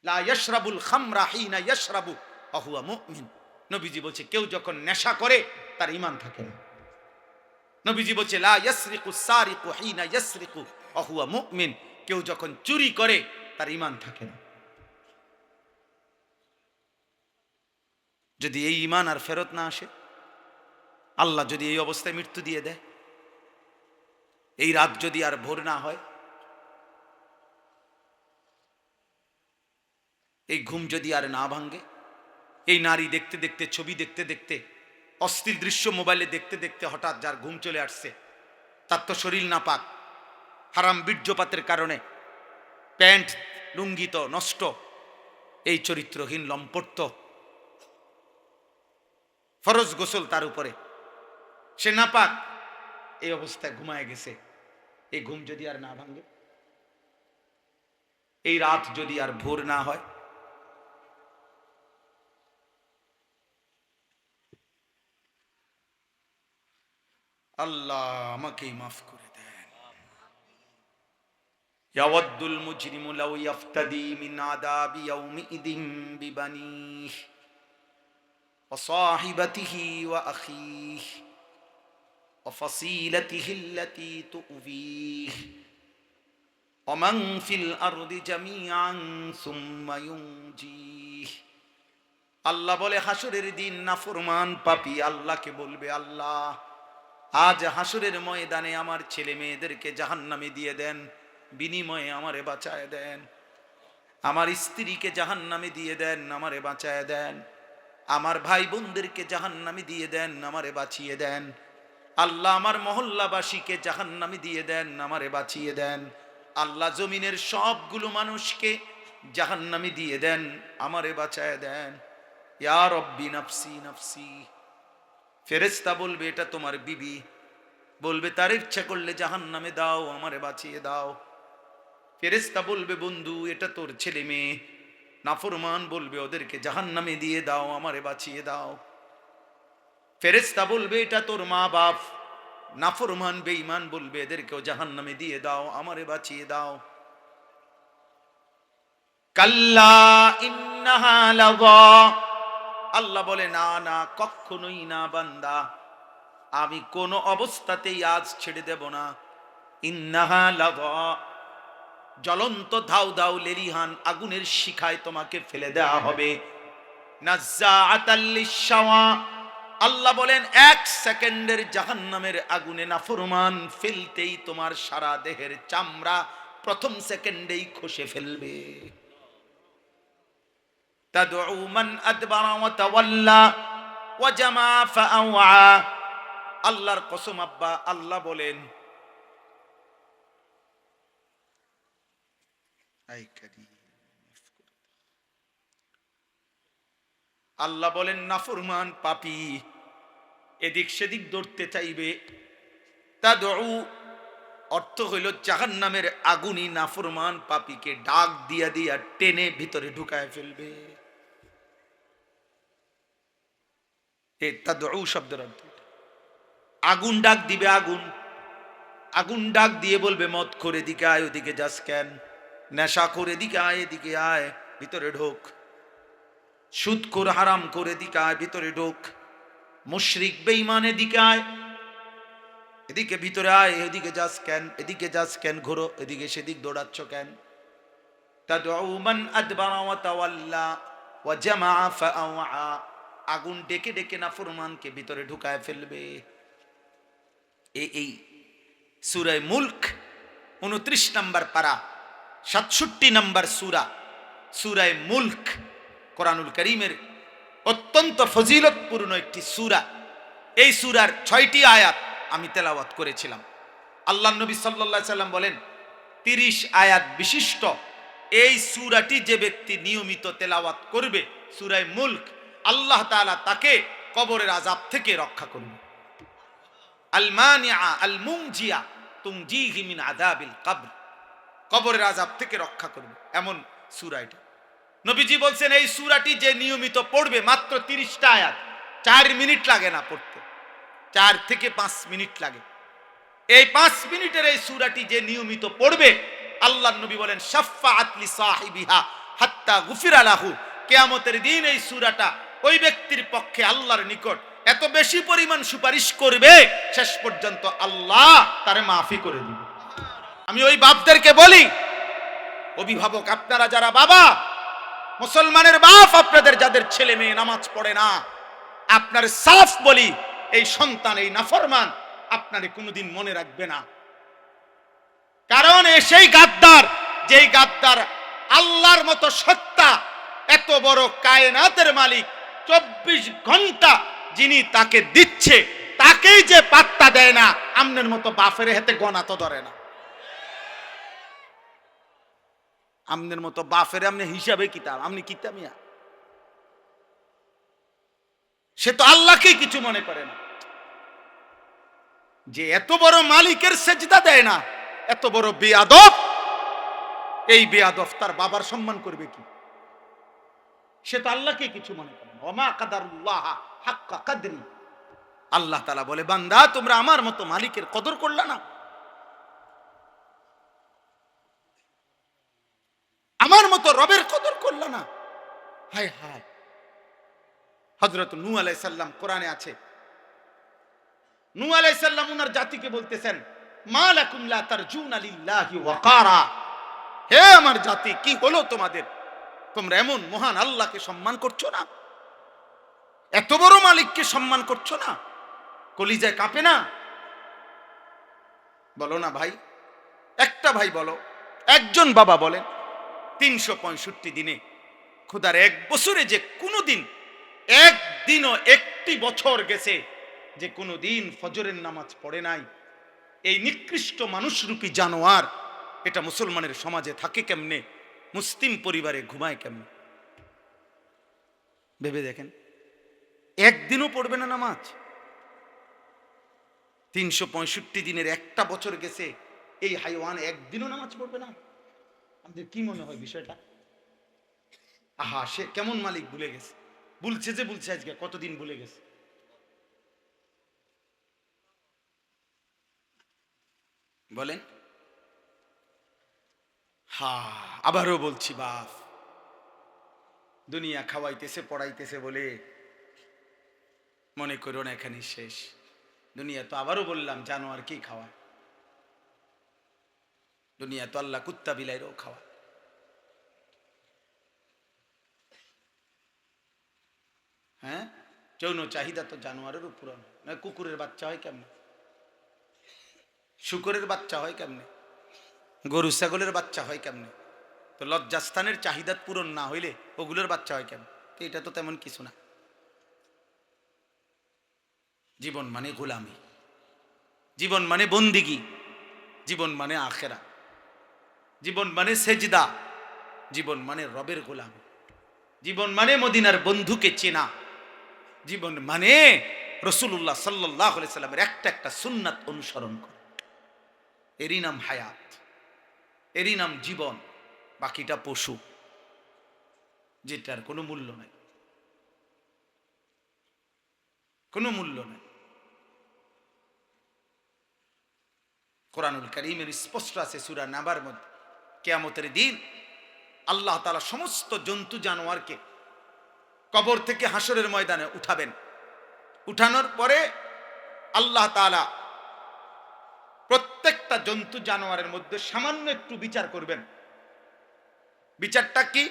লা ইয়াশরাবুল খামরা হিনা ইয়াশরাবু ওয়া হুয়া মুমিন। নবীজি বলছে কেউ যখন নেশা করে তার ঈমান থাকে না। নবীজি বলছে লা ইয়াসরিকু সারিকু হিনা ইয়াসরিকু ওয়া হুয়া মুমিন। কেউ যখন চুরি করে তার ঈমান থাকে না। যদি এই ঈমান আর ফেরত না আসে, আল্লাহ যদি এই অবস্থায় মৃত্যু দিয়ে দেয়, এই রাত যদি আর ভোর না হয়, এই ঘুম যদি আর না ভাঙে, এই নারী দেখতে দেখতে, ছবি দেখতে দেখতে, অশ্লীল দৃশ্য মোবাইলে দেখতে দেখতে হঠাৎ যার ঘুম চলে আসছে, তার তো শরীর নাপাক, হারাম বীর্যপাতের কারণে প্যান্ট লুঙ্গি তো নষ্ট, এই চরিত্রহীন লম্পট, ফরজ গোসল তার উপরে, সে নাপাক, এই অবস্থায় ঘুমায় গেছে। এই ঘুম যদি আর না ভাঙে, এই রাত যদি আর ভোর না হয়, আল্লাহ আমাকেই মাফ করে দেন। ইয়াওয়াদ্দুল মুজরিমু লাউ ইয়াফতাদি মিন আযাবি ইয়াউমিইদিন বিবানিহি ওয়া সাহিবাতিহি ওয়া আখিহি ওয়া ফাসিলাতিহি আল্লাতী তু'বিহি ওয়া মান ফিল আরদি জামিআন সুম্মা ইউনজিহি। আল্লাহ বলে হাসরের দিন নাফরমান পাপী আল্লাহকে বলবে, আল্লাহ আজ হাসরের ময়দানে আমার ছেলে মেয়েদেরকে জাহান্নামে দিয়ে দেন, বিনিময়ে আমারে বাঁচায় দেন। আমার স্ত্রীকে জাহান্নামে দিয়ে দেন, আমারে বাঁচায় দেন। আমার ভাই বোনদেরকে জাহান্নামে দিয়ে দেন, আমারে বাঁচিয়ে দেন। আল্লাহ আমার মহল্লাবাসীকে জাহান্নামে দিয়ে দেন, আমারে বাঁচিয়ে দেন। আল্লাহ জমিনের সবগুলো মানুষকে জাহান্নামে দিয়ে দেন, আমারে বাঁচায় দেন। ইয়া রব্বি নাফসি নাফসি। ফেরেশতা বলবে এটা তোমার বিবি, বলবে তার ইচ্ছা করলে জাহান্নামে দাও, আমারে বাঁচিয়ে দাও। ফেরেশতা বলবে বন্ধু এটা তোর ছেলে মেয়ে, নাফরমান বলবে ওদেরকে জাহান্নামে দিয়ে দাও, আমারে বাঁচিয়ে দাও। ফেরেশতা বলবে এটা তোর মা বাপ, নাফরমান বেঈমান বলবে এদেরকেও জাহান্নামে দিয়ে দাও, আমারে বাঁচিয়ে দাও। কাল্লা ইন্নাহা লাযা। আল্লাহ বলে না না, কখনোই না বান্দা, আমি কোন অবস্থাতেই আজ ছেড়ে দেব না। ইন্নাহা লাযা, জ্বলন্ত ধাউ ধাউ লেলিহান আগুনের শিখায় তোমাকে ফেলে দেওয়া হবে। নাজ্জাআতাল লিশ-শাওয়া, আল্লাহ বলেন এক সেকেন্ডের জাহান্নামের আগুনে নাফরমান ফেলতেই তোমার সারা দেহের চামড়া প্রথম সেকেন্ডেই খসে ফেলবে। তাদউ মান আদবারা ওয়া তাওয়াল্লা ওয়া জামা ফাআওয়া। আল্লাহর কসম আব্বা, আল্লাহ বলেন আল্লাহ বলেন নাফরমান পাপী এদিক সেদিক দৌড়তে চাইবে। তাদউ অর্থ হইল জাহান্নামের আগুনই নাফরমান পাপীকে ডাক দিয়া দিয়া টেনে ভিতরে ঢুকায় ফেলবে। এই তাদউ শব্দের অর্থ, আগুন ডাক দিবে। আগুন আগুন ডাক দিয়ে বলবে মদ করে এদিকে আয়, ওদিকে যাস কেন? নেশা করে এদিকে আয়, এদিকে আয়, ভিতরে ঢোক। সুদ করে হারাম করে এদিকে আয়, ভিতরে ঢোক। মুশরিক বেঈমান এদিকে আয়, এদিকে ভিতরে আয়, এদিকে যাস কেন? এদিকে যাস কেন? ঘোরো, এদিকে সেদিক দৌড়াচ্ছ কেন? তাদউ মান আদবারা ওয়া তাওয়াল্লা ওয়া জামা ফাআওয়া। আগুন ডেকে ডেকে নাফরমানকে ভিতরে ঢুকায় ফেলবে। এই সূরা মুলক 29 নম্বর পারা 67 নম্বর সূরা, সূরা মুলক কোরআনুল কারীমের অত্যন্ত ফজিলতপূর্ণ একটি সূরা। এই সূরার 6টি আয়াত আমি তেলাওয়াত করেছিলাম। আল্লাহর নবী সাল্লাল্লাহু আলাইহি সাল্লাম বলেন 30 আয়াত বিশিষ্ট এই সূরাটি যে ব্যক্তি নিয়মিত তেলাওয়াত করবে, সূরা মুলক, আল্লাহ তাআলা তাকে কবরের আযাব থেকে রক্ষা করবে। আল মানিআ আল মুনজিয়া তুনজিহি মিন আযাবিল কবর, কবরের আযাব থেকে রক্ষা করবে এমন সূরা এটা। নবীজি বলছেন এই সূরাটি যে নিয়মিত পড়বে, মাত্র 30টা আয়াত, 4 মিনিট লাগে না পড়তে, 4 থেকে 5 মিনিট লাগে। এই 5 মিনিটের এই সূরাটি যে নিয়মিত পড়বে, আল্লাহর নবী বলেন শাফাআত লি সাহিবিহা হাত্তা হাত্তা গুফিরা লাহু, কিয়ামতের দিন এই সূরাটা ওই ব্যক্তির পক্ষে আল্লাহর নিকট এত বেশি পরিমাণ সুপারিশ করবে, শেষ পর্যন্ত আল্লাহ তারে মাফি করে দিবে। আমি ওই বাপদেরকে বলি, অভিভাবক আপনারা যারা বাবা, মুসলমানের বাপ, আপনাদের যাদের ছেলে মেয়ে নামাজ পড়ে না, আপনার সাফ বলি, এই সন্তান এই নাফরমান আপনারে কোনোদিন মনে রাখবে না। কারণ সেই গাদ্দার, যেই গাদ্দার আল্লাহর মতো সত্তা, এত বড় কায়নাতের মালিক, 24 ঘন্টা যিনি তাকে দিচ্ছে, তাকেই যে পাত্তা দেয় না, আমনের মতো বাপের হাতে গনা তো ধরে না। আমনের মতো বাপের আমনে হিসাবে কিতাব, আমনি কিতামিয়া, সে তো আল্লাহকেই কিছু মনে করে না। যে এত বড় মালিকের সেজদা দেয় না, এত বড় বেয়াদব, এই বেয়াদব তার বাবার সম্মান করবে কি? সে তো আল্লাহকে কিছু মনে করে না। ওমা কাদারুল্লাহ হাক্কা কাদরি, আল্লাহ তাআলা বলে, বান্দা তোমরা আমার মতো মালিকের কদর করলা না, আমার মতো রবের কদর করলা না। হায় হায়। হযরত নূহ আলাইহিস সালাম, কোরআনে আছে, নূহ আলাইহিস সালাম ওনার জাতিকে বলতেছেন, মা লাকুম লা তারজুনা লিল্লাহি ওয়াকারা, হে আমার জাতি, কি হলো তোমাদের? তোমরা এমন মহান আল্লাহকে সম্মান করছো না, এত বড় মালিককে সম্মান করছো না, কলিজায় কাঁপে না? বলো না ভাই, একটা ভাই বলো, একজন বাবা বলেন, 365 দিনে, খোদার এক বছরে যে কোনো দিন, একদিনও একটি বছর গেছে যে কোনো দিন ফজরের নামাজ পড়ে নাই, এই নিকৃষ্ট মানুষরূপী জানোয়ার এটা মুসলমানের সমাজে থাকে কেমনে? মুসলিম পরিবারে ঘুমায় কেমনে? ভেবে দেখেন, একদিনও পড়বে না নামাজ। 365 দিনের একটা বছর গেছে, এই হাইওয়ান একদিনও নামাজ পড়বে না। আমাদের কি মনে হয় বিষয়টা? আহা, সে কেমন মালিক ভুলে গেছে, বলছে যে বলছে আজকে কতদিন ভুলে গেছে। বলেন। হা, আবারও বলছি বাপ, দুনিয়া খাওয়াইতেছে পড়াইতেছে বলে মনে করো না এখানে শেষ। দুনিয়া তো, আবারও বললাম, জানোয়ার কি খাওয়ায়? দুনিয়া তো আল্লাহ কুত্তা বিলাইরও খাওয়া। হ্যাঁ, যৌন চাহিদা তো জানোয়ারেরও পূরণ না। কুকুরের বাচ্চা হয় কেমনে? শুকরের বাচ্চা হয় কেমনে? গরু ছাগলের বাচ্চা হয় কেমনে? তো লজ্জাস্থানের চাহিদা পূরণ না হইলে ওগুলোর বাচ্চা হয় কেমন? তো এটা তো তেমন কিছু না। জীবন মানে গোলামি, জীবন মানে বন্দিগি, জীবন মানে আখেরা, জীবন মানে সেজদা, জীবন মানে রবের গোলামি, জীবন মানে মদিনার বন্ধুকে চেনা, জীবন মানে রাসূলুল্লাহ সাল্লাল্লাহু আলাইহি সাল্লামের একটা একটা সুন্নাত অনুসরণ করা। এরই নাম হায়াত, এরই নাম জীবন। বাকিটা পশু, যেটার কোনো মূল্য নাই, কোনো মূল্য নাই। কোরআনুল কারীমের স্পষ্ট আছে সূরা নাবার মধ্যে, কিয়ামতের দিন আল্লাহ তাআলা সমস্ত জন্তু জানোয়ারকে কবর থেকে হাসরের ময়দানে উঠাবেন। উঠানোর পরে আল্লাহ তাআলা প্রত্যেকটা জন্তু জানোয়ারের মধ্যে সামান্য একটু বিচার করবেন। বিচারটা কি?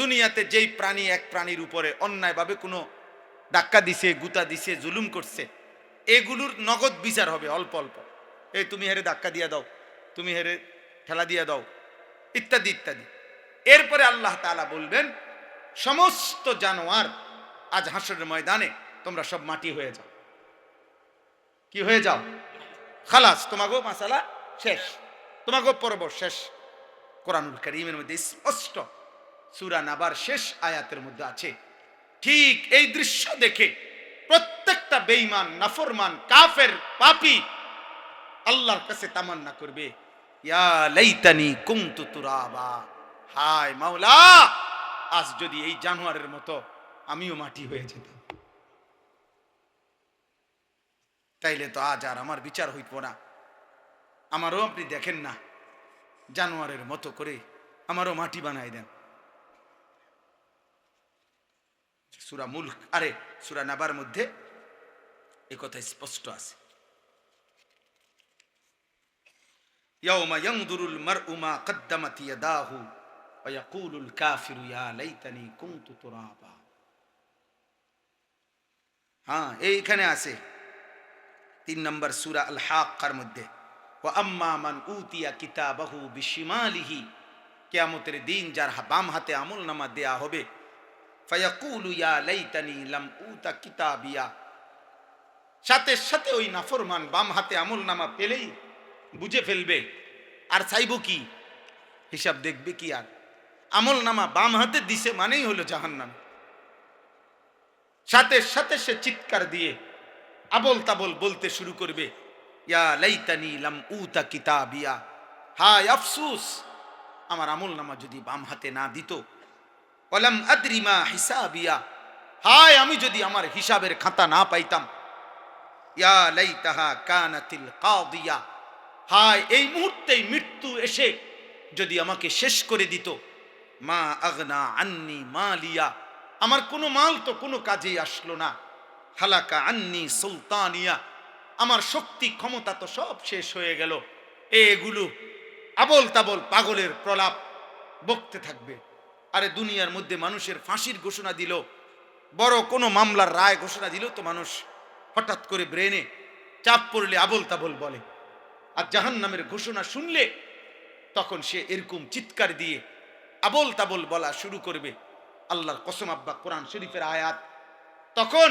দুনিয়াতে যেই প্রাণী এক প্রাণীর উপরে অন্যায়ভাবে কোনো ধাক্কা দিছে, গুতা দিছে, জুলুম করছে, এগুলোর নগদ বিচার হবে অল্প অল্প। এই তুমি হেরে ধাক্কা দিয়ে দাও, তুমি হেরে ঠেলা দিয়ে দাও, ইত্যাদি ইত্যাদি। এরপরে আল্লাহ তাআলা বলবেন, সমস্ত জানোয়ার আজ হাসরের ময়দানে তোমরা সব মাটি হয়ে যাও। কি হয়ে যাও? খালাস, তোমাগো মাসালা শেষ, তোমাগো পর্ব শেষ। কোরআনুল কারীমের মধ্যে স্পষ্ট সূরা নাবার শেষ আয়াতের মধ্যে আছে, ঠিক এই দৃশ্য দেখে প্রত্যেকটা বেঈমান, নাফরমান, কাফের, পাপী আল্লাহর কাছে তামান্না করবে, ইয়া লাইতানি কুনতু তুরাবা, হায় মাওলা, আজ যদি এই জানোয়ারের মতো আমিও মাটি হয়ে যেতাম, তাইলে তো আজ আর আমার বিচার হইত না। আমারও আপনি দেখেন না, জানোয়ারের মতো করে আমারও মাটি বানাই দেন। সূরা মুলক আরে সূরা নাবার মধ্যে এই কথা স্পষ্ট আছে। ইয়াউমা ইয়ানদুরুল মারউ মা কদ্দামাত ইয়াদাহু ওয়া ইয়াকুলুল কাফিরু ইয়া লাইতানি কুনতু তুরাবা। হ্যাঁ, এইখানে আছে 3 নম্বর সূরা আল হাক্কার মধ্যে, ওয়া আম্মা মান উতিয়া কিতাবাহু বিশিমালিহি, কিয়ামতের দিন যার বাম হাতে আমলনামা দেয়া হবে, ফায়াকুলু ইয়া লাইতানি লাম উতা কিতাবিয়া, সাথে সাথে ওই নাফরমান বাম হাতে আমলনামা পেলেই বুঝে ফেলবে, আর চাইবো কি, হিসাব দেখবে কি, আর আমলনামা বাম হাতে দিছে মানেই হলো জাহান্নাম। সাথে সাথে সে চিৎকার দিয়ে আবল তাবল বলতে শুরু করবে, ইয়া লাইতানি লাম উতা কিতাবিয়া, হায় আফসোস আমার আমলনামা যদি বাম হাতে না দিত, ওয়ালাম আদরি মা হিসাবিয়া, হায় আমি যদি আমার হিসাবের খাতা না পাইতাম, ইয়া লাইতাহা কানাতিল কাদিয়া, হায় এই মুহূর্তেই মৃত্যু এসে যদি আমাকে শেষ করে দিত, মা আগনা আন্নি মালিয়া, আমার কোনো মাল তো কোনো কাজেই আসলো না, হালাকা আন্নি সুলতানিয়া, আমার শক্তি ক্ষমতা তো সব শেষ হয়ে গেল। এগুলো আবল তাবল পাগলের প্রলাপ বকতে থাকবে। আরে দুনিয়ার মধ্যে মানুষের ফাঁসির ঘোষণা দিল, বড় কোনো মামলার রায় ঘোষণা দিল, তো মানুষ হঠাৎ করে ব্রেনে চাপ পড়লে আবল তাবল বলে, আর জাহান্নামের ঘোষণা শুনলে তখন সে এরকম চিৎকার দিয়ে আবল তাবল বলা শুরু করবে। আল্লাহর কসম, আব্বা কোরআন শরীফের আয়াত, তখন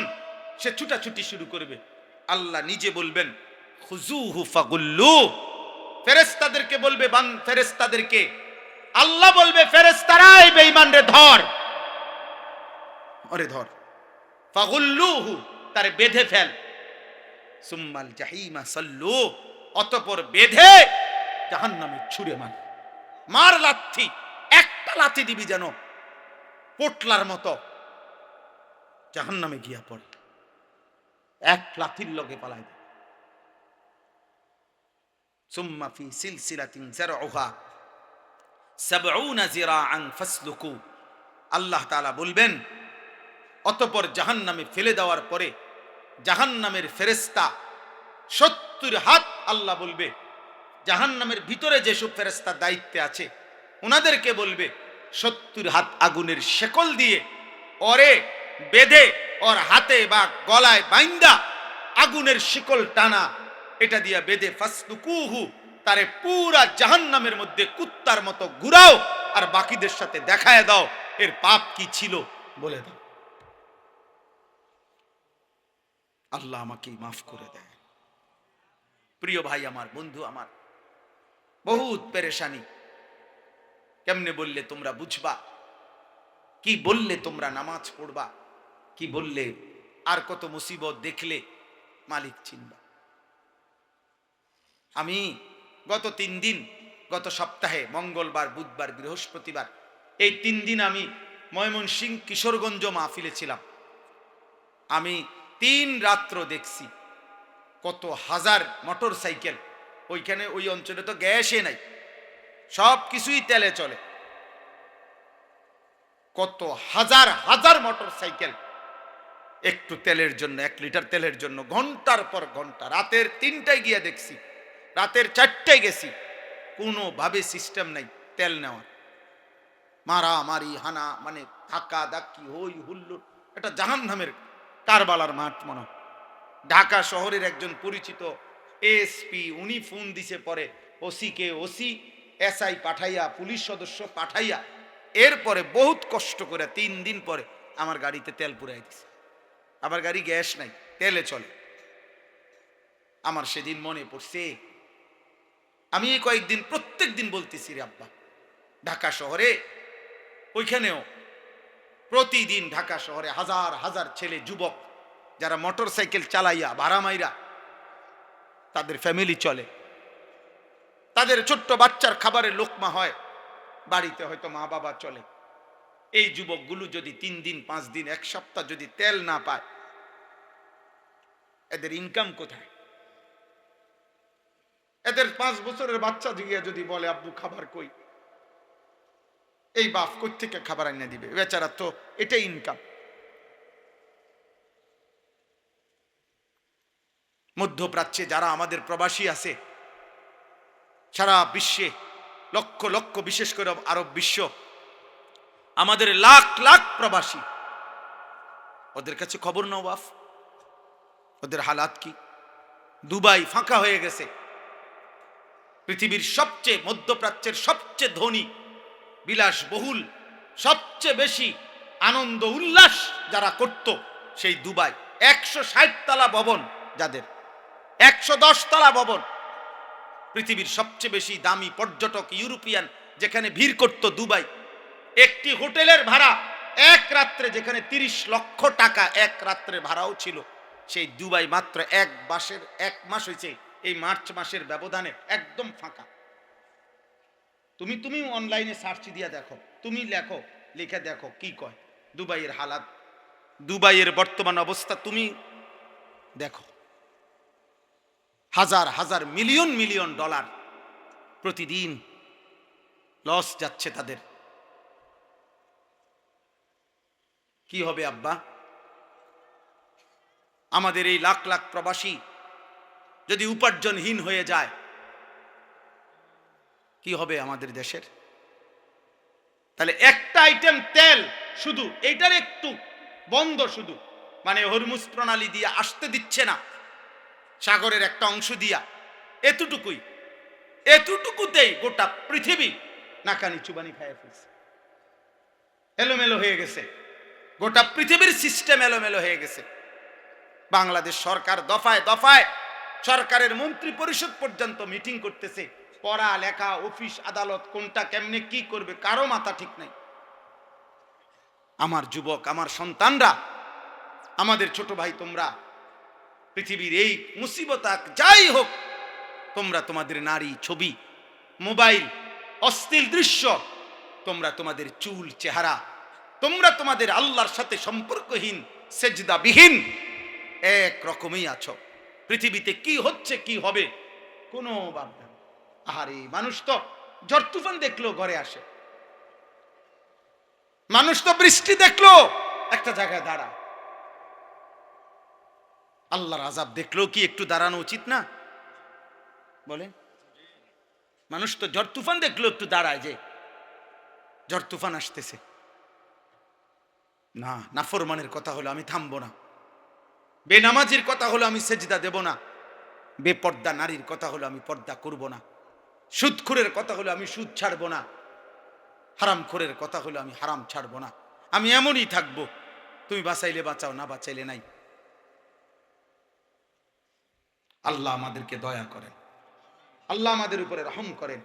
সে ছুটাছুটি শুরু করবে। আল্লাহ নিজে বলবেন, খুজুহু ফাগুল্লু, ফেরেশতাদেরকে বলবে, ফেরেশতাদেরকে আল্লাহ বলবে, ফেরেশতারা এই বেঈমান রে ধর, ওরে ধর, ফাগুল্লুহু তারে বেঁধে ফেল, সুম্মাল জাহিমা সাল্লু, অতঃপর বেঁধে জাহান্নামে ছুঁড়ে মার, মার লাথি, একটা লাথি দিবি যেন পোটলার মতো জাহান্নামে গিয়া পড়ে, এক লাথির লগে পালাই দে। সুম্মা ফি সিলসিলাতিন যারউহা ৭০ যিরাআন ফাসলুকু, আল্লাহ তাআলা বলবেন, অতঃপর জাহান্নামে ফেলে দেওয়ার পরে জাহান্নামের ফেরেশতা ৭০ হাত, আল্লাহ বলবে জাহান্নামের ভিতরে যেসব ফেরেশতা দায়িত্বে আছে ওনাদেরকে বলবে ৭০ হাত আগুনের শেকল দিয়ে ওরে বেঁধে, ওর হাতে বা গলায় বাইন্দা আগুনের শিকল টানা, এটা দিয়া বেঁধে ফাসলুকুহু, তারে পুরা জাহান্নামের মধ্যে কুত্তার মতো ঘুরাও, আর বাকিদের সাথে দেখায় দাও এর পাপ কি ছিল বলে দাও। আল্লাহ আমাকে মাফ করে দেয়। প্রিয় ভাই আমার, বন্ধু আমার, বহুত পেরেশানি। কেমনে বললে তোমরা বুঝবা, কি বললে তোমরা নামাজ পড়বা, কি বললে আর কত মুসিবত দেখলে মালিক চিনবা। আমি গত 3 দিন, গত সপ্তাহে মঙ্গলবার, বুধবার, বৃহস্পতিবার, এই 3 দিন আমি ময়মনসিংহ কিশোরগঞ্জ মাহফিলে ছিলাম। আমি 3 রাত্র দেখছি কত হাজার মোটর সাইকেল, ওইখানে ওই অঞ্চলে তো গ্যাসে নাই, সব কিছুই তেলে চলে, কত হাজার হাজার মোটর সাইকেল একটু তেলের জন্য, 1 লিটার তেলের জন্য ঘন্টার পর ঘন্টা, রাতের 3টায় গিয়ে দেখছি, রাতের 4টায় গেছি, কোনোভাবে সিস্টেম নাই তেল নেওয়ার, মারামারি হানা, মানে ধাক্কা ধাক্কি, হই হুল্লোড়, এটা জাহান্নামের কারবালার মাঠ মনে হয়। ঢাকা শহরের একজন পরিচিত এসপি, উনি ফোন দিছে পরে ওসিকে, ওসি এসআই পাঠাইয়া, পুলিশ সদস্য পাঠাইয়া, এরপরে বহুত কষ্ট করে 3 দিন পরে আমার গাড়িতে তেল পুরাই দিছে। আমার গাড়ি গ্যাস নাই, তেলে চলে। আমার সেদিন মনে পড়ছে, আমি এই কয়েকদিন প্রত্যেক দিন বলতেছি, রে আব্বা, ঢাকা শহরে ওইখানেও প্রতিদিন ঢাকা শহরে হাজার হাজার ছেলে যুবক যারা মোটর সাইকেল চালাইয়া ভাড়া মাইরা তাদের ফ্যামিলি চলে, তাদের ছোট্ট বাচ্চার খাবারের লোকমা হয়, বাড়িতে হয়তো মা বাবা চলে। এই যুবকগুলো যদি 3 দিন 5 দিন 1 সপ্তাহ যদি তেল না পায়, এদের ইনকাম কোথায়? এদের 5 বছরের বাচ্চা জিগিয়া যদি বলে, আব্বু খাবার কই, এই বাপ কোত্থেকে খাবার এনে দিবে? বেচারা তো এটাই ইনকাম। মধ্যপ্রাচ্যে যারা আমাদের প্রবাসী আছে, সারা বিশ্বে লক্ষ লক্ষ, বিশেষ করে আরব বিশ্ব, আমাদের লাখ লাখ প্রবাসী, ওদের কাছে খবর নাও বাফ, ওদের হালাত কি। দুবাই ফাঁকা হয়ে গেছে। পৃথিবীর সবচেয়ে, মধ্যপ্রাচ্যের সবচেয়ে ধনী, বিলাসবহুল, সবচেয়ে বেশি আনন্দ উল্লাস যারা করত সেই দুবাই, 160 তলা ভবন, যাদের 110 তলা ভবন, পৃথিবীর সবচেয়ে বেশি দামি পর্যটক ইউরোপিয়ান যেখানে ভিড় করত দুবাই, একটি হোটেলের ভাড়া এক রাত্রে, যেখানে 30 লক্ষ টাকা এক রাত্রে ভাড়াও ছিল, সেই দুবাই মাত্র এক মাস হয়েছে, এই মার্চ মাসের ব্যবধানে একদম ফাঁকা। তুমি অনলাইনে সার্চ দিয়ে দেখো, তুমি লেখো, লিখে দেখো কি কয় দুবাইয়ের হালাত, দুবাইয়ের বর্তমান অবস্থা তুমি দেখো। হাজার হাজার, মিলিয়ন মিলিয়ন ডলার প্রতিদিন লস যাচ্ছে তাদের। কি হবে আব্বা? আমাদের এই লাখ লাখ প্রবাসী যদি উপার্জনহীন হয়ে যায়, কি হবে আমাদের দেশের? তাহলে একটা আইটেম তেল শুধু, এইটার একটু বন্ধ, শুধু মানে হরমুজ প্রণালী দিয়ে আসতে দিচ্ছে না, সাগরের একটা অংশ দিয়া, এতটুকুতেই গোটা পৃথিবী নাকানি চুবানি খাইয়ে ফেলছে, এলোমেলো হয়ে গেছে, গোটা পৃথিবীর সিস্টেম এলোমেলো হয়ে গেছে। বাংলাদেশ সরকার দফায় দফায়, সরকারের মন্ত্রী পরিষদ পর্যন্ত মিটিং করতেছে, পড়া লেখা, অফিস আদালত, কোনটা কেমনে কি করবে কারো মাথা ঠিক নাই। আমার যুবক, আমার সন্তানরা, আমাদের ছোট ভাই, তোমরা পৃথিবীর এই মুসিবত যাই হোক, তোমরা তোমাদের নারী ছবি, মোবাইল, অশ্লীল দৃশ্য, তোমরা তোমাদের চুল চেহারা, তোমরা তোমাদের আল্লাহর সাথে সম্পর্কহীন, সেজদাবিহীন এক রকমই আছো। পৃথিবীতে কি হচ্ছে কি হবে কোনো ভাবনা। আহারে, মানুষ তো ঝড় তুফান দেখলো ঘরে আসে, মানুষ তো বৃষ্টি দেখলো একটা জায়গায় দাঁড়ায়, আল্লাহর আযাব দেখলো কি একটু দাঁড়ানো উচিত না? বলেন, মানুষ তো ঝড় তুফান দেখলো একটু দাঁড়ায়, যে ঝড় তুফান আসতেছে। না, নাফরমানের কথা হলো আমি থামবো না, বেনামাজির কথা হলো আমি সেজদা দেব না, বেপর্দা নারীর কথা হলো আমি পর্দা করব না, সুদখোরের কথা হলো আমি সুদ ছাড়বো না, হারামখোরের কথা হলো আমি হারাম ছাড়বো না। আমি এমনই থাকবো, তুমি বাঁচাইলে বাঁচাও, না বাঁচাইলে নাই। আল্লাহ আমাদেরকে দয়া করেন, আল্লাহ আমাদের উপরে রহম করেন।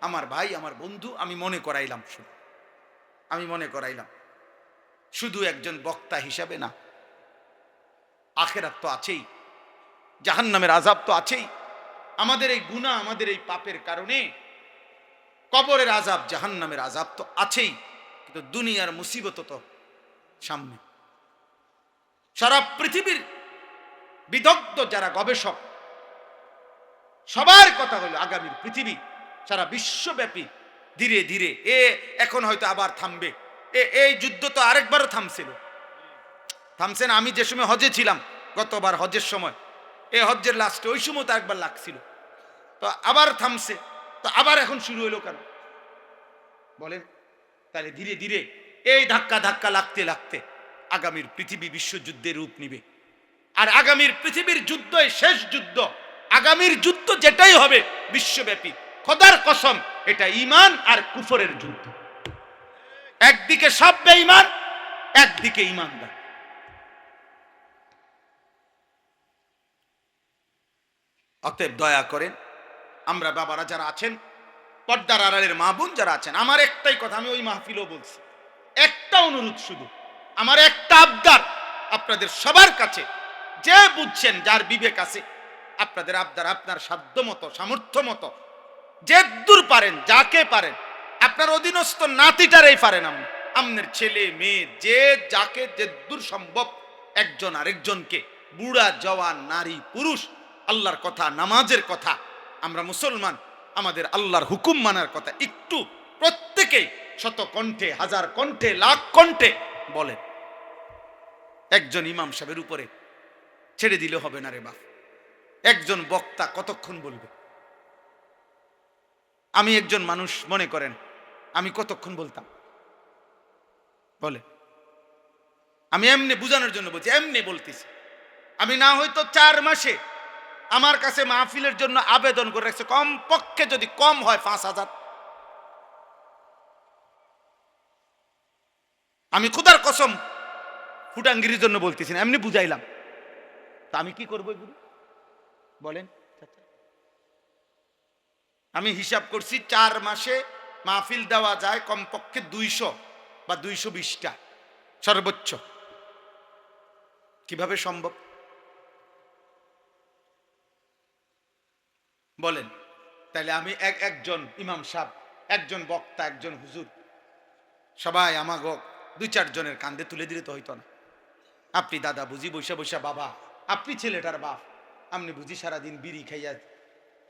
আমার ভাই, আমার বন্ধু, আমি মনে করাইলাম শুধু একজন বক্তা হিসাবে না, আখিরাত তো আছেই, জাহান্নামের আযাব তো আছেই। আমাদের এই গুনাহ, আমাদের এই পাপের কারণে কবরের আযাব, জাহান্নামের আযাব তো আছেই, কিন্তু দুনিয়ার মুসিবত তো সামনে। সারা পৃথিবীর বিদগ্ধ যারা গবেষক, সবার কথা হলো আগামীর পৃথিবী, সারা বিশ্বব্যাপী ধীরে ধীরে এখন হয়তো আবার থামবে। এই যুদ্ধ তো আরেকবারও থামছে না। আমি যে সময় হজে ছিলাম, গতবার হজের সময়, এই হজ্জের লাস্টে, ওই সময় তো একবার লাগছিল, তো আবার থামছে, তো আবার এখন শুরু হলো কেন বলেন? তাহলে ধীরে ধীরে এই ধাক্কা লাগতে লাগতে আগামীর পৃথিবী বিশ্বযুদ্ধের রূপ নিবে। আর আগামীর পৃথিবীর যুদ্ধই শেষ যুদ্ধ। আগামীর যুদ্ধ যেটাই হবে বিশ্বব্যাপী, খোদার কসম, এটা ঈমান আর কুফরের যুদ্ধ। একদিকে সব বেঈমান, একদিকে ঈমানদার। অতএব দয়া করেন, আমরা বাবারা যারা আছেন, পর্দার আড়ালের মা বোন যারা আছেন, আমার একটাই কথা, আমি ওই মাহফিলও বলছি, একটা অনুরোধ শুধু, আমার একটা আবদার আপনাদের সবার কাছে, যে বুঝছেন, যার বিবেক আছে, আপনাদের আবদার, আপনার সাধ্য মতো, সামর্থ্য মতো, যে দূর পারেন, যাকে পারেন, আপনার অধীনস্থ নাতিটারেই পারেন, আপনার ছেলে মেয়ে, যে যাকে যে দূর সম্ভব, একজন আরেকজনকে, বুড়া জওয়ান নারী পুরুষ, আল্লাহর কথা, নামাজের কথা, আমরা মুসলমান, আমাদের আল্লাহর হুকুম মানার কথা একটু প্রত্যেকেই শত কণ্ঠে, হাজার কণ্ঠে, লাখ কণ্ঠে বলেন। একজন ইমাম সাহেবের উপরে ছেড়ে দিলে হবে না রে বাপ। একজন বক্তা কতক্ষণ বলবে? আমি একজন মানুষ, মনে করেন আমি কতক্ষণ বলতাম? বলে, আমি এমনি বুঝানোর জন্য বলছি, এমনি বলতেছি। আমি না হয়তো 4 মাসে আমার কাছে মাহফিলের জন্য আবেদন করে রাখছে, কম পক্ষে যদি কম হয় 5,000। আমি খোদার কসম ফুটাঙ্গিরির জন্য বলতেছি না, এমনি বুঝাইলাম। তা আমি কি করবো এগুলো বলেন? আমি হিসাব করছি 4 মাসে মাহফিল দেওয়া যায় কমপক্ষে 200 বা 220টা সর্বোচ্চ। কিভাবে সম্ভব বলেন? তাহলে আমি একজন ইমাম সাহেব, একজন বক্তা, একজন হুজুর, সবাই আমাগো 2-4 জনের কান্দে তুলে দিলে তো হইতো না। আপনি দাদা বুঝি বৈশা বৈশা বাবা, আপনি ছেলেটার বাপ, আপনি বুঝি সারাদিন বিড়ি খাইয়া,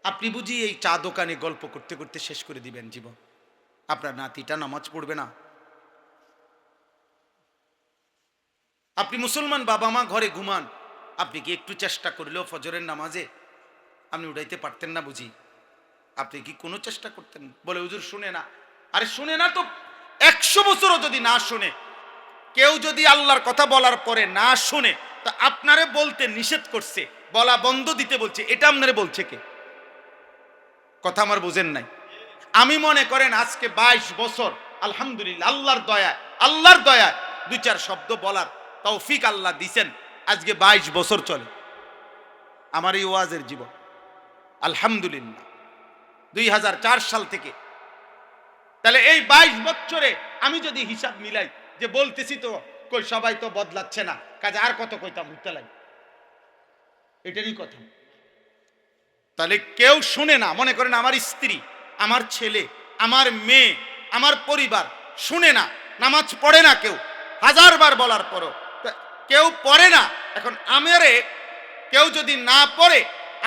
আপনি বুঝি এই চা দোকানে গল্প করতে করতে শেষ করে দিবেন জীবন। আপনার নাতিটা নামাজ পড়বে না? আপনি মুসলমান বাবা মা ঘরে ঘুমান, আপনি কি একটু চেষ্টা করলেও ফজরের নামাজে আপনি উঠাইতে পারতেন না বুঝি? আপনি কি কোনো চেষ্টা করতেন? বলে হুজুর শুনে না। আরে শুনে না তো 100 বছরও যদি না শুনে, কেউ যদি আল্লাহর কথা বলার পরে না শুনে, তা আপনারে বলতে নিষেধ করছে, বলা বন্ধ দিতে বলছে, এটা আপনারে বলছে কে? কথা আমার বুঝেন নাই? আমি মনে করেন আজকে 22 বছর আলহামদুলিল্লাহ আল্লাহর দয়ায়, আল্লাহর দয়ায় 2-4 শব্দ বলার তৌফিক আল্লাহ দিছেন। আজকে 22 বছর চলে আমার এই ওয়াজের জীবন, আলহামদুলিল্লাহ 2004 সাল থেকে। তাহলে এই 22 বছরে আমি যদি হিসাব মিলাই, যে বলতেছি তো কই সবাই তো বদলাচ্ছে না, কাজে আর কত কইতাম উঠতে লাগে, এটারই কথা। তাহলে কেউ শুনে না, মনে করেন আমার স্ত্রী, আমার ছেলে, আমার মেয়ে, আমার পরিবার শুনে না, নামাজ পড়ে না, কেউ 1000 বার বলার পরও কেউ পড়ে না। এখন আমারে কেউ যদি না পড়ে,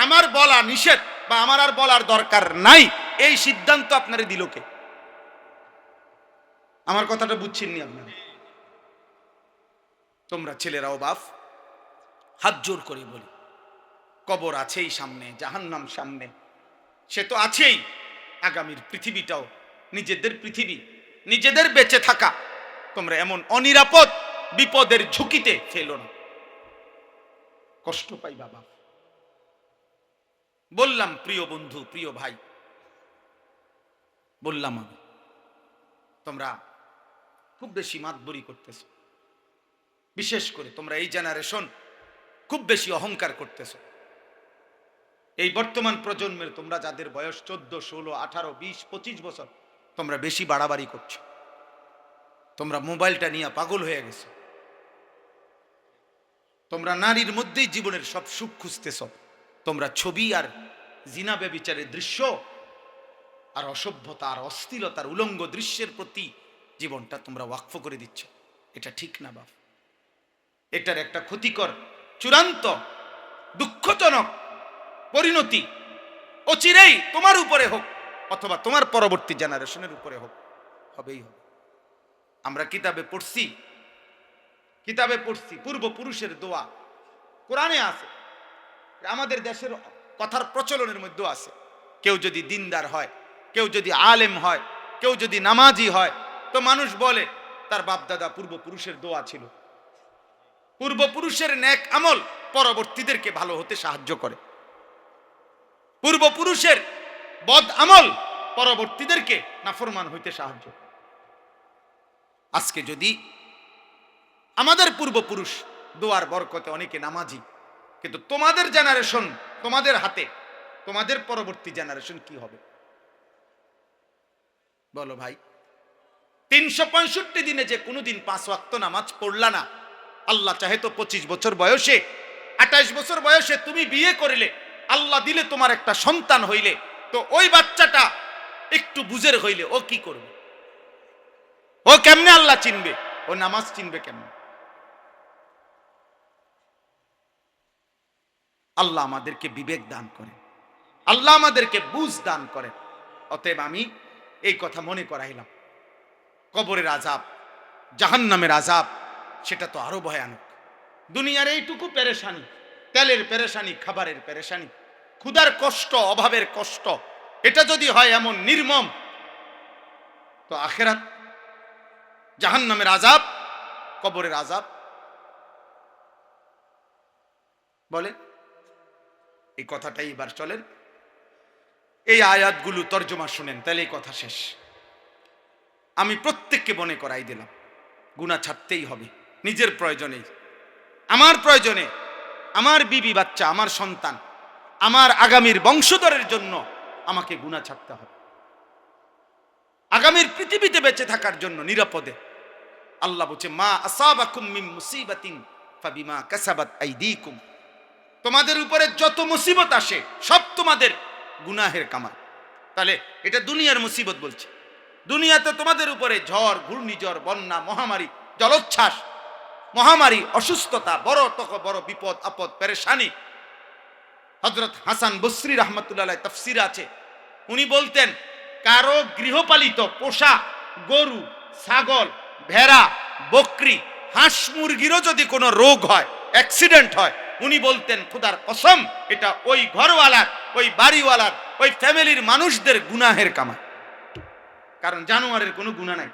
আমার বলা নিষেধ বা আমার আর বলার দরকার নাই, এই সিদ্ধান্ত আপনারে দিল কে? আমার কথাটা বুঝছেননি আপনারা? তোমরা ছেলেরাও বাপ, হাত জোর করে বলি, কবর আছেই সামনে, জাহান্নাম সামনে, সে তো আছেই। আগামীর পৃথিবীটাও নিজেদের পৃথিবী, নিজেদের বেঁচে থাকা তোমরা এমন অনিরাপদ বিপদের ঝুঁকিতে ফেলো না, কষ্ট পাই বাবা। বললাম প্রিয় বন্ধু, প্রিয় ভাই, বললাম আমি, তোমরা খুব বেশি মাতবরি করতেছ, বিশেষ করে তোমরা এই জেনারেশন খুব বেশি অহংকার করতেছ। এই বর্তমান প্রজন্মের তোমরা যাদের বয়স 14, 16, 18, 20, 25 বছর, তোমরা বেশি বাড়াবাড়ি করছো। তোমরা মোবাইলটা নিয়ে পাগল হয়ে গেছো। তোমরা নারীর মধ্যেই জীবনের সব সুখ খুঁজতেছ। তোমরা ছবি আর জিনা ব্যভিচারের দৃশ্য আর অসভ্যতা আর অশ্লীলতার উলঙ্গ দৃশ্যের প্রতি জীবনটা তোমরা ওয়াকফ করে দিচ্ছ। এটা ঠিক না বাপ। এটার একটা ক্ষতিকর, চূড়ান্ত, দুঃখজনক পরিণতি অচিরেই তোমার উপরে হোক অথবা তোমার পরবর্তী জেনারেশনের উপরে হোক, হবেই হবে। আমরা কিতাবে পড়ছি পূর্বপুরুষের দোয়া কোরআনে আছে, আমাদের দেশের কথার প্রচলনের মধ্যে আছে। কেউ যদি দিনদার হয়, কেউ যদি আলেম হয়, কেউ যদি নামাজি হয়, তো মানুষ বলে তার বাপদাদা পূর্বপুরুষের দোয়া ছিল। পূর্বপুরুষের নেক আমল পরবর্তীদেরকে ভালো হতে সাহায্য করে। পূর্বপুরুষের বদ আমল পরবর্তীদেরকে নাফরমান হইতে সাহায্য করে। আজকে যদি আমাদের পূর্বপুরুষ দোয়ার বরকতে অনেকে নামাজি, কিন্তু তোমাদের জেনারেশন, তোমাদের হাতে, তোমাদের পরবর্তী জেনারেশন কি হবে বলো ভাই? 365 দিনে যে কোনোদিন 5 ওয়াক্ত নামাজ পড়লা না, আল্লাহ চাহে তো 25 বছর বয়সে, 28 বছর বয়সে তুমি বিয়ে করিলে, আল্লাহ দিলে তোমার একটা সন্তান হইলে, তো ওই বাচ্চাটা একটু বুঝের হইলে ও কি করবে? ও কেমনে আল্লাহ চিনবে? ও নামাজ চিনবে কেমনে? আল্লাহ আমাদেরকে বিবেক দান করেন, আল্লাহ আমাদেরকে বুঝ দান করেন। অতএব আমি এই কথা মনে করাইলাম, কবরের আযাব, জাহান্নামের আযাব, সেটা তো আরো ভয়ানক। দুনিয়ার এইটুকু পেরেশানি, তেলের পেরেশানি, খাবারের পেরেশানি, ক্ষুধার কষ্ট, অভাবের কষ্ট, এটা যদি হয় এমন নির্মম, তো আখিরাত, জাহান্নামের আযাব, কবরের আযাব, বলেন। এই কথাটাই এবার চলেন এই আয়াতগুলো তর্জমা শুনেন, তাহলে এই কথা শেষ। আমি প্রত্যেককে মনে করাই দিলাম, গুনাহ ছাড়তেই হবে নিজের প্রয়োজনে, আমার প্রয়োজনে, আমার বিবি বাচ্চা, আমার সন্তান, আমার আগামীর বংশধরের জন্য আমাকে গুনাহ ছাড়তে হবে, আগামীর পৃথিবীতে বেঁচে থাকার জন্য নিরাপদে। আল্লাহ বলছে, মা আসাবাকুম মিন মুসিবাতিন ফাবিমা কাসাবাত আইদিকুম, তোমাদের উপরে যত মুসিবত আসে সব তোমাদের গুনাহের কামাই। তাহলে এটা দুনিয়ার মুসিবত বলছে। দুনিয়াতে তোমাদের উপরে ঝড়, ঘূর্ণিঝড়, বন্যা, মহামারী, জলোচ্ছ্বাস, মহামারী, অসুস্থতা, বড় বিপদ আপদ, পেরেশানি। হযরত হাসান বসরি রাহমাতুল্লাহ আলাইহি তাফসীর আছে, উনি বলতেন, কারো গৃহপালিত পোষা গরু, ছাগল, ভেড়া, বকরি, হাঁস মুরগিরও যদি কোনো রোগ হয়, অ্যাক্সিডেন্ট হয়, উনি বলতেন, খোদার কসম, এটা ওই ঘরওয়ালার, ওই বাড়িওয়ালার, ওই ফ্যামিলির মানুষদের গুনাহের কামাই। কারণ জানোয়ারের কোনো গুনাহ নাই,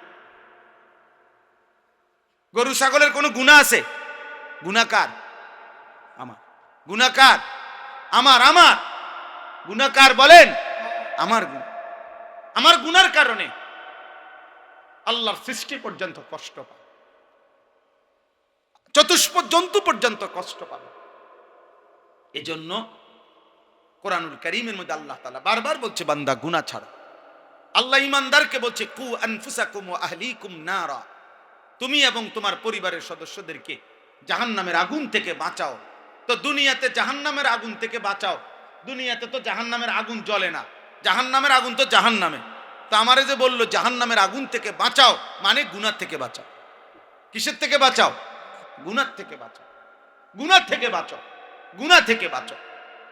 গরু ছাগলের কোনো গুনাহ আছে? গুনাহকার আমার, গুনাহকার আমার, আমার গুনাহকার বলেন, আমার গুনার কারণে আল্লাহর সৃষ্টি পর্যন্ত কষ্ট পায়, চতুষ্প জন্তু পর্যন্ত কষ্ট পাবে। এজন্য কোরআনুল কারীমের মধ্যে আল্লাহ তাআলা বারবার বলছে, বান্দা গুনাহ ছাড়ো। আল্লাহ ঈমানদারকে বলছে, কু আনফুসাকুম ওয়া আহলিকুম নারা, তুমি এবং তোমার পরিবারের সদস্যদেরকে জাহান্নামের আগুন থেকে বাঁচাও। তো দুনিয়াতে জাহান্নামের আগুন থেকে বাঁচাও, দুনিয়াতে তো জাহান্নামের আগুন জ্বলে না, জাহান্নামের আগুন তো জাহান্নামে। তো আমারে যে বললো জাহান্নামের আগুন থেকে বাঁচাও, মানে গুনাহ থেকে বাঁচাও। কিসের থেকে বাঁচাও? গুনাহ থেকে বাঁচাও, গুনাহ থেকে বাঁচাও, গুনাহ থেকে বাঁচাও।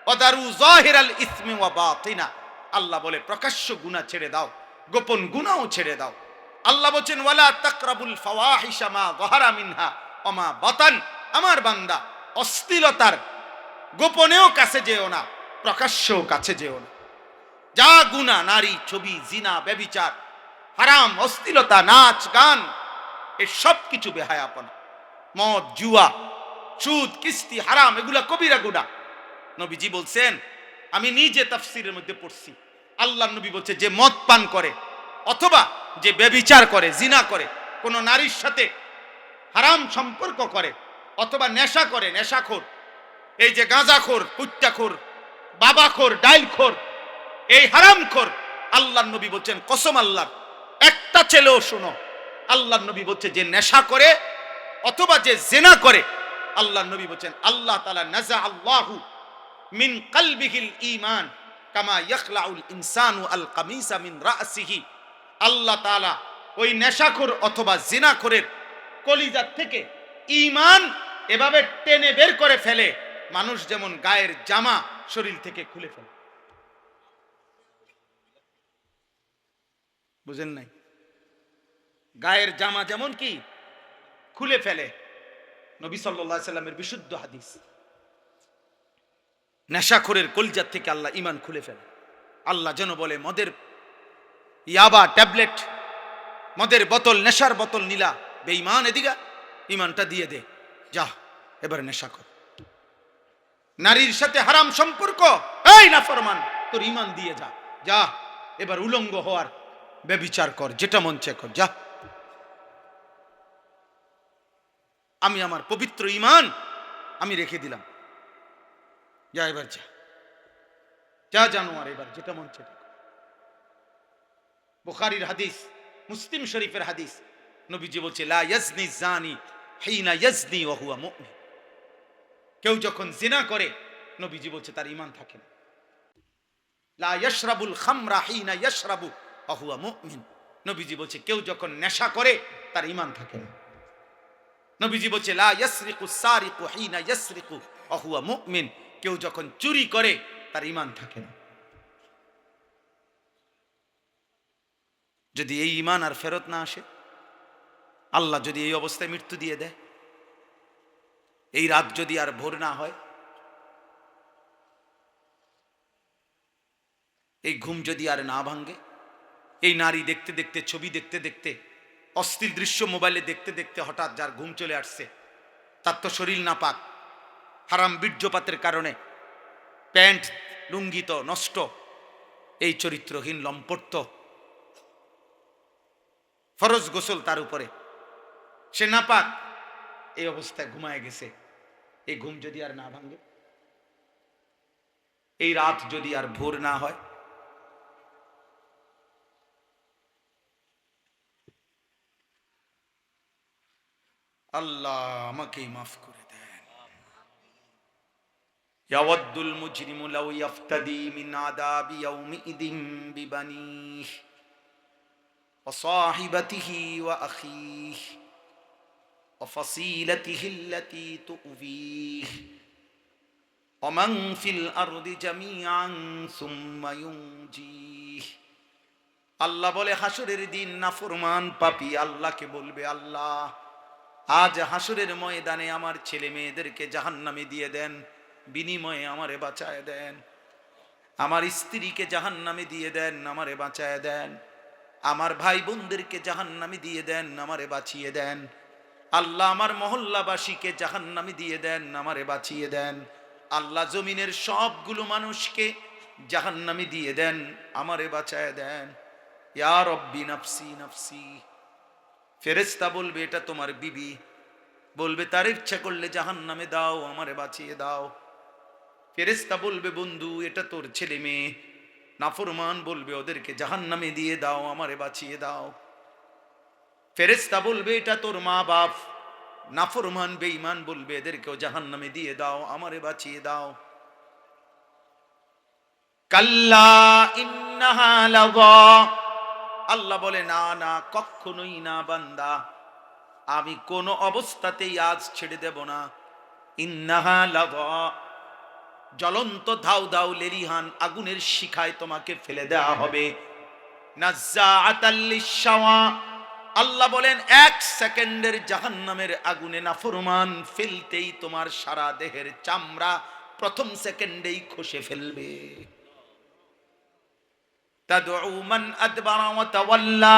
ওয়াদারু যাহিরাল ইসমি ওয়া বাতিনা, আল্লাহ বলে প্রকাশ্য গুনাহ ছেড়ে দাও, গোপন গুনাহও ছেড়ে দাও। আল্লাহ বলেন, ওয়ালা তাকরাবুল ফাওয়াহিশা মা যাহারা মিনহা ওয়া মা বাতান, আমার বান্দা অশ্লীলতার গোপনেও কাছে যেও না, প্রকাশ্যেও কাছে যেও না। যা গুনাহ, নারী, ছবি, জিনা, ব্যভিচার, হারাম, অশ্লীলতা, নাচ গান, এই সব কিছু বেহায়াপনা, মদ, জুয়া, সুদ, কিস্তি, হারাম, এগুলা কবিরা গুনাহ। নবীজি বলছেন, আমি নিজে তাফসীরের মধ্যে পড়ছি, আল্লাহর নবী বলছে, যে মদ পান করে অথবা যে ব্যভিচার করে, জিনা করে, কোন নারীর সাথে হারাম সম্পর্ক করে, অথবা নেশা করে, নেশাখোর, এই যে গাঁজাখোর, কুত্তাখোর, বাবাখোর, ডাইলখোর, এই হারামখোর, আল্লাহর নবী বলছেন, কসম আল্লাহর, একটা ছেলেও শোনো, আল্লাহর নবী বলছে, যে নেশা করে অথবা যে জিনা করে, আল্লাহর নবী বলছেন, আল্লাহ তাআলা নাযা আল্লাহু মিন কলবিহিল ঈমান কামা ইয়াখলাউল ইনসানু আল কামিসা মিন রাসিহি, আল্লাহ তাআলা ওই নেশাখোর অথবা জিনাখোরের কলিজার থেকে ঈমান এভাবে টেনে বের করে ফেলে, মানুষ যেমন গায়ের জামা শরীর থেকে খুলে ফেলে। বুঝেন নাই? গায়ের জামা যেমন কি খুলে ফেলে, নবী সাল্লাল্লাহু আলাইহি সাল্লামের বিশুদ্ধ হাদিস। নেশাখোরের কলিজার থেকে আল্লাহ ঈমান খুলে ফেলে। আল্লাহ যেন বলে, মদের ইয়াবা ট্যাবলেট, মদের বোতল, নেশার বোতল নিলা, বেঈমান, এদিকে ঈমানটা দিয়ে দে, যা এবার নেশা কর। নারীর সাথে হারাম সম্পর্ক, এই নাফরমান, তোর ঈমান দিয়ে যা, যা এবার উলঙ্গ হওয়ার ব্যভিচার কর, যেটা মন চায় কর, যা। আমি আমার পবিত্র ঈমান আমি রেখে দিলাম, যা এবার যা, যা জানোয়ার, এবার যেটা মন চায়। বুখারীর হাদিস, মুসলিম শরীফের হাদিস, নবীজি বলছে, লা ইয়াজনি জানি হিনা ইয়াজনি ওয়া হুয়া মুমিন, কেউ যখন জিনা করে, নবীজি বলছে তার ঈমান থাকে না। লা ইয়াশরাবুল খামরা হিনা ইয়াশরাবু ওয়া হুয়া মুমিন, নবীজি বলছে কেউ যখন নেশা করে তার ঈমান থাকে না। নবীজি বলছে, লা ইয়াসরিকুস সারিকু হিনা ইয়াসরিকু ওয়া হুয়া মুমিন, কেউ যখন চুরি করে তার ঈমান থাকে না। যদি এই ঈমান আর ফেরত না আসে, আল্লাহ যদি এই অবস্থায় মৃত্যু দিয়ে দেয়, এই রাত যদি আর ভোর না হয়, এই ঘুম যদি আর না ভাঙ্গে, এই নারী দেখতে দেখতে, ছবি দেখতে দেখতে, অশ্লীল দৃশ্য মোবাইলে দেখতে দেখতে হঠাৎ যার ঘুম চলে আসছে, তার তো শরীর নাপাক, হারাম বীর্যপাতের কারণে প্যান্ট লুঙ্গি তো নষ্ট, এই চরিত্রহীন লম্পট, ফরজ গোসল তার উপরে, সে নাপাক, এই অবস্থায় ঘুমায় গেছে। এই ঘুম যদি আর না ভাঙ্গে, এই রাত যদি আর ভোর না হয়, আল্লাহ আমাকেই মাফ করে দেন। ইয়াওয়াদ্দুল মুজরিমু লাউ ইয়াফতাদি মিন আযাবি ইয়াউমিইযিন বিবানিহি ওয়া সাহিবাতিহি ওয়া আখিহি ওয়া ফাসিলাতিহি আল্লাতী তু'বিহি ওয়া মান ফিল আরদি জামিআন সুম্মা ইউনজিহি। আল্লাহ বলে হাসরের দিন নাফরমান পাপী আল্লাহকে বলবে, আল্লাহ আজ হাসরের ময়দানে আমার ছেলে মেয়েদেরকে জাহান্নামে দিয়ে দেন, বিনিময়ে আমারে বাঁচায় দেন। আমার স্ত্রীকে জাহান্নামে দিয়ে দেন, আমারে বাঁচায় দেন। আমার ভাই বোনদেরকে জাহান্নামে দিয়ে দেন, আমারে বাঁচিয়ে দেন। আল্লাহ আমার মহল্লাবাসীকে জাহান্নামে দিয়ে দেন, আমারে বাঁচিয়ে দেন। আল্লাহ জমিনের সবগুলো মানুষকে জাহান্নামে দিয়ে দেন, আমারে বাঁচায় দেন। ইয়া রব্বি নাফসি নাফসি। ফেরেশতা বলবে এটা তোমার বিবি, বলবে তার ইচ্ছা করলে জাহান্নামে দাও, আমারে বাঁচিয়ে দাও। ফেরেশতা বলবে বন্ধু এটা তোর ছেলে মেয়ে, নাফরমান বলবে ওদেরকে জাহান্নামে দিয়ে দাও, আমারে বাঁচিয়ে দাও। ফেরেশতা বলবে এটা তোর মা বাপ, নাফরমান বেঈমান বলবে এদেরকেও জাহান্নামে দিয়ে দাও, আমারে বাঁচিয়ে দাও। কাল্লা ইন্নাহা লাযা। আল্লাহ বলে না না, কখনোই না বান্দা, আমি কোন অবস্থাতেই আজ ছেড়ে দেব না। ইন্নাহা লাযা, জ্বলন্ত ধাউ ধাউ লেলিহান আগুনের শিখায় তোমাকে ফেলে দেওয়া হবে। নাজ্জাআতাল লিশ-শাওয়া, আল্লাহ বলেন 1 সেকেন্ডের জাহান্নামের আগুনে নাফরমান ফেলতেই তোমার সারা দেহের চামড়া প্রথম সেকেন্ডেই খসে ফেলবে। তাদউ মান আদবারা ওয়া তাওয়াল্লা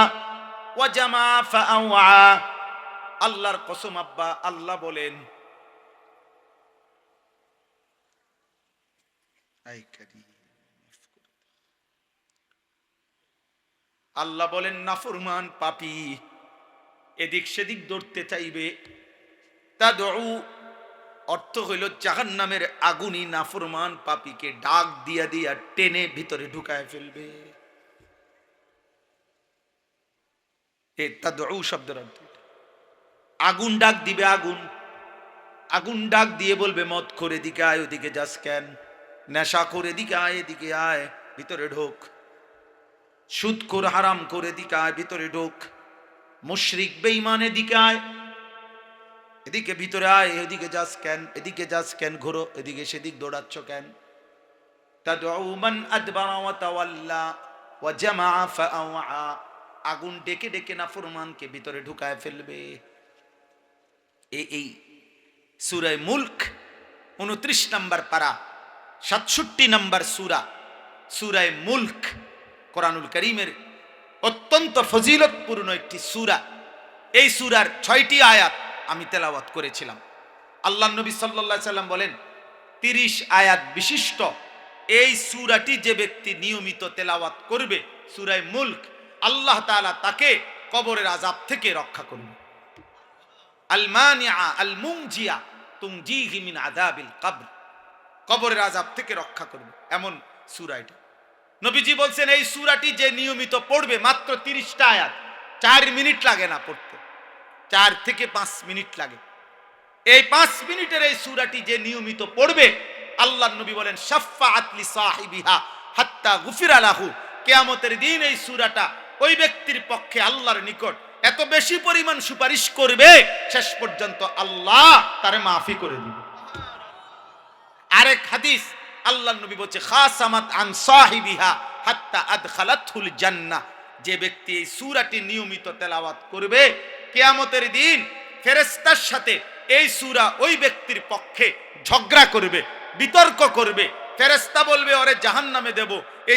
ওয়া জামা ফাআওয়া। আল্লাহর কসম আব্বা, আল্লাহ বলেন আল্লাহ বলেন নাফরমান পাপী এদিক সেদিক দৌড়তে চাইবে। তাদউ অর্থ হইল জাহান্নামের আগুনই নাফরমান পাপীকে ডাক দিয়া দিয়া টেনে ভিতরে ঢুকায় ফেলবে। এই তাদউ শব্দের অর্থ আগুন ডাক দিবে। আগুন আগুন ডাক দিয়ে বলবে মদ করে এদিকে আয়, ওদিকে যাস কেন? নেশা করে এদিকে আয়, এদিকে আয়, ভিতরে ঢোক। সুদ করে হারাম করে এদিকে আয়, ভিতরে ঢোক। মুশরিক বেঈমান এদিকে আয়, এদিকে ভিতরে আয়, এদিকে যাস কেন? এদিকে যাস কেন? ঘোরো, এদিকে সেদিক দৌড়াচ্ছ কেন? তাদউ মান আদবারা ওয়া তাওয়াল্লা ওয়া জামা ফাআওয়া। আগুন ডেকে ডেকে নাফরমানকে ভিতরে ঢুকায় ফেলবে। এই সূরা মুলক 29 নম্বর পারা 67 নম্বর সূরা, সূরা মুলক কোরআনুল কারীমের অত্যন্ত ফজিলতপূর্ণ একটি সূরা। এই সূরার 6টি আয়াত আমি তেলাওয়াত করেছিলাম। আল্লাহ নবী সাল্লাল্লাহু আলাইহি সাল্লাম বলেন 30 আয়াত বিশিষ্ট এই সূরাটি যে ব্যক্তি নিয়মিত তেলাওয়াত করবে, সূরা মুলক, আল্লাহ তাআলা তাকে কবরের আযাব থেকে রক্ষা করবে। আল মানিআ আল মুনজিয়া তুনজিহি মিন আযাবিল কবর, কবরের আযাব থেকে রক্ষা করবে এমন সূরা এটা। নবীজি বলছেন এই সূরাটি যে নিয়মিত পড়বে, মাত্র 30টা আয়াত, 4 মিনিট লাগে না পড়তে, 4 থেকে 5 মিনিট লাগে। এই 5 মিনিটের এই সূরাটি যে নিয়মিত পড়বে, আল্লাহর নবী বলেন শাফাআত লি সাহিবিহা হাত্তা গুফিরা লাহু। কিয়ামতের দিন এই সূরাটা ওই ব্যক্তির পক্ষে আল্লাহর নিকট এত বেশি পরিমাণ সুপারিশ করবে, শেষ পর্যন্ত আল্লাহ তারে মাফি করে দিবে। আরেক হাদিস আল্লাহর নবী বলছে খাসামাত আন সাহিবিহা হাত্তা আদখালাতহুল জান্নাহ। যে ব্যক্তি এই সূরাটি নিয়মিত তেলাওয়াত করবে, কিয়ামতের দিন ফেরেশতার সাথে এই সূরা ওই ব্যক্তির পক্ষে ঝগড়া করবে, বিতর্ক করবে। ফেরেশতা বলবে ওরে জাহান্নামে দেব, এই